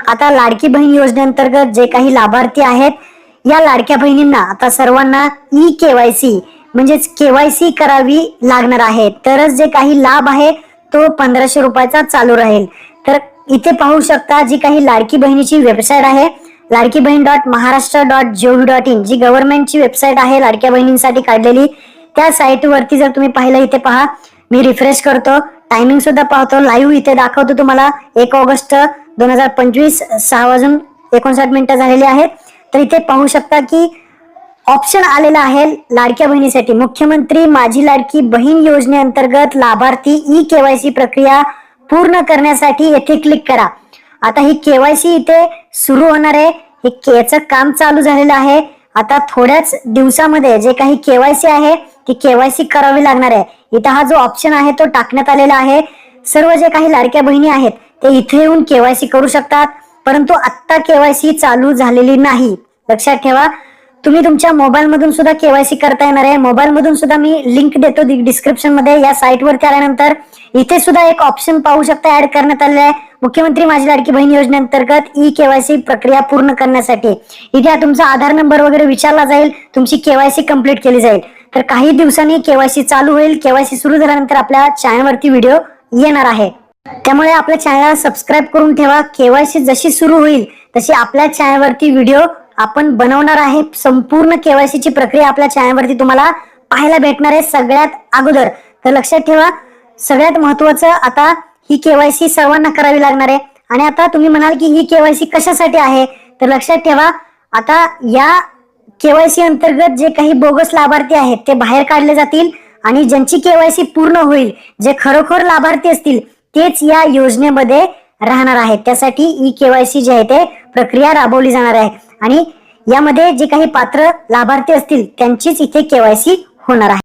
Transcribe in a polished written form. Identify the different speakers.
Speaker 1: आता लाडकी बहीण योजनेअंतर्गत जे काही लाभार्थी आहेत, या लाडक्या बहिणींना आता सर्वांना केवायसी म्हणजेच केवायसी करावी लागणार आहे. तरच जे काही लाभ आहे तो 1500 रुपयाचा चालू राहील. तर इथे पाहू शकता जी काही लाडकी बहिणीची वेबसाईट आहे, लाडकी बहीण .महाराष्ट्र.gov.in, जी गव्हर्नमेंटची वेबसाईट आहे लाडक्या बहिणींसाठी काढलेली, त्या साईट वरती जर तुम्ही पाहिलं, इथे पहा, मी रिफ्रेश करतो, टायमिंग सुद्धा पाहतो, लाईव्ह इथे दाखवतो तुम्हाला. 1 ऑगस्ट 2025 6:59 झालेले आहेत. तर इथे पाहू शकता की ऑप्शन आलेला आहे लाडक्या बहिणीसाठी, मुख्यमंत्री माझी लाडकी बहीण योजनेअंतर्गत लाभार्थी केवायसी प्रक्रिया पूर्ण करण्यासाठी येथे क्लिक करा. आता ही केवायसी इथे सुरू होणार आहे. याचं काम चालू झालेलं आहे. आता थोड्याच दिवसामध्ये जे काही केवायसी आहे ती केवायसी करावी लागणार आहे. इथं हा जो ऑप्शन आहे तो टाकण्यात आलेला आहे. सर्व जे काही लाडक्या बहिणी आहेत ते इथे येऊन केवायसी करू शकतात, परंतु आत्ता केवायसी चालू झालेली नाही. लक्षात ठेवा, तुम्ही तुमच्या मोबाईल मधून सुद्धा केवायसी करता येणार आहे. मोबाईल मधून सुद्धा मी लिंक देतो डिस्क्रिप्शन मध्ये. या साईट वरती आल्यानंतर इथे सुद्धा एक ऑप्शन पाहू शकता ऍड करण्यात आलेला आहे, मुख्यमंत्री माझी लाडकी बहीण योजनेअंतर्गत केवायसी प्रक्रिया पूर्ण करण्यासाठी. इथे तुमचा आधार नंबर वगैरे विचारला जाईल, तुमची केवायसी कंप्लीट केली जाईल. तर काही दिवसांनी केवायसी चालू होईल. केवायसी सुरू झाल्यानंतर आपल्या चॅनलवरती व्हिडिओ येणार आहे. त्यामुळे आपल्या चॅनलला सबस्क्राईब करून ठेवा. केवायसी जशी सुरू होईल तशी आपल्या चॅनलवरती व्हिडिओ आपण बनवणार आहे. संपूर्ण केवायसीची प्रक्रिया आपल्या चॅनलवरती तुम्हाला पाहायला भेटणार आहे सगळ्यात अगोदर. तर लक्षात ठेवा, सगळ्यात महत्वाचं, आता ही केवायसी सर्वांना करावी लागणार आहे. आणि आता तुम्ही म्हणाल की ही केवायसी कशासाठी आहे, तर लक्षात ठेवा, आता या केवायसी अंतर्गत जे काही बोगस लाभार्थी आहेत ते बाहेर काढले जातील आणि ज्यांची केवायसी पूर्ण होईल, जे खरोखर लाभार्थी असतील तेच या योजनेमध्ये राहणार आहेत. त्यासाठी केवायसी जे आहे ते प्रक्रिया राबवली जाणार आहे आणि यामध्ये जे काही पात्र लाभार्थी असतील त्यांचीच इथे केवायसी होणार आहे.